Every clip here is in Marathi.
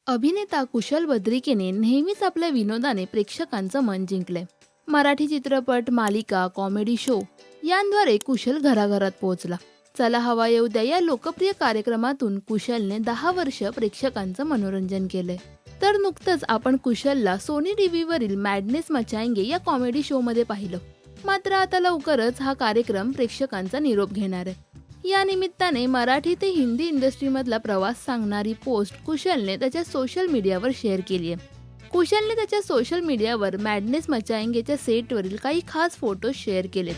अभिनेता कुशल बद्रिकेने नेहमीच आपल्या विनोदाने प्रेक्षकांचं मन जिंकलंय. मराठी चित्रपट, मालिका, कॉमेडी शो यांद्वारे कुशल घराघरात पोहोचला. चला हवा येऊ द्या या लोकप्रिय कार्यक्रमातून कुशलने 10 वर्ष प्रेक्षकांचं मनोरंजन केलंय. तर नुकतंच आपण कुशलला सोनी टीव्हीवरील मॅडनेस मचाएंगे या कॉमेडी शो मध्ये पाहिलं. मात्र आता लवकरच हा कार्यक्रम प्रेक्षकांचा निरोप घेणार आहे. या निमित्ताने मराठी ते हिंदी इंडस्ट्रीमधला प्रवास सांगणारी पोस्ट कुशलने त्याच्या सोशल मीडियावर शेअर केली आहे. कुशलने त्याच्या सोशल मीडियावर मॅडनेस मचाएंगेच्या सेटवरील काही खास फोटो शेअर केलेत.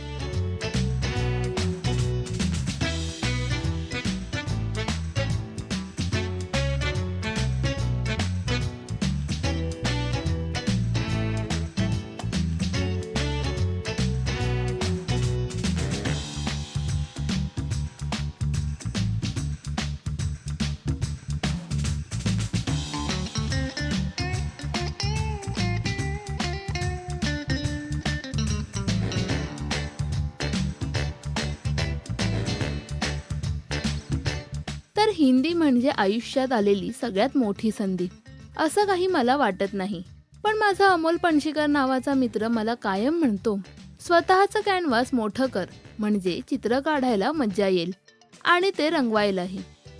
तर हिंदी म्हणजे आयुष्यात आलेली सगळ्यात मोठी संधी, असं काही मला वाटत नाही. पण माझा अमोल पणशीकर नावाचा मित्र मला कायम म्हणतो, स्वतःचं कॅनव्हास मोठं कर, म्हणजे चित्र काढायला मज्जा येईल आणि ते रंगवायलाही.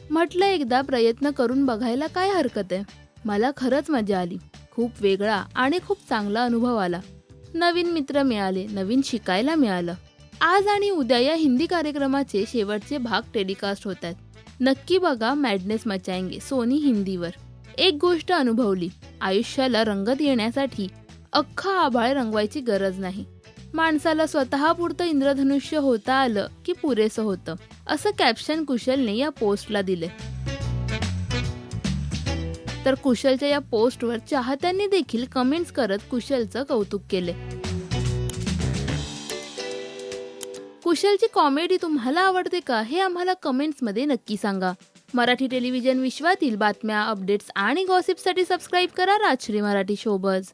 म्हटलं एकदा प्रयत्न करून बघायला काय हरकत आहे. मला खरंच मजा आली. खूप वेगळा आणि खूप चांगला अनुभव आला. नवीन मित्र मिळाले, नवीन शिकायला मिळालं. आज आणि उद्या या हिंदी कार्यक्रमाचे शेवटचे भाग टेलिकास्ट होत आहेत. नक्की बघा मॅडनेस मचाएंगे सोनी हिंदीवर. एक गोष्ट अनुभवली, आयुष्याला रंगत येण्यासाठी अख्खा आभाळ रंगवायची गरज नाही. माणसाला स्वतःपुरतं इंद्रधनुष्य होता आलं की पुरेसं होतं, असं कॅप्शन कुशलने या पोस्टला दिले. तर कुशलच्या या पोस्टवर चाहत्यांनी देखील कमेंट्स करत कुशलचं कौतुक केले. कुशलची कॉमेडी तुम्हाला आवडते का, हे आम्हाला कमेंट्समध्ये नक्की सांगा. मराठी टेलिव्हिजन विश्वातील बातम्या, अपडेट्स आणि गॉसिपसाठी सबस्क्राईब करा राजश्री मराठी शोबज.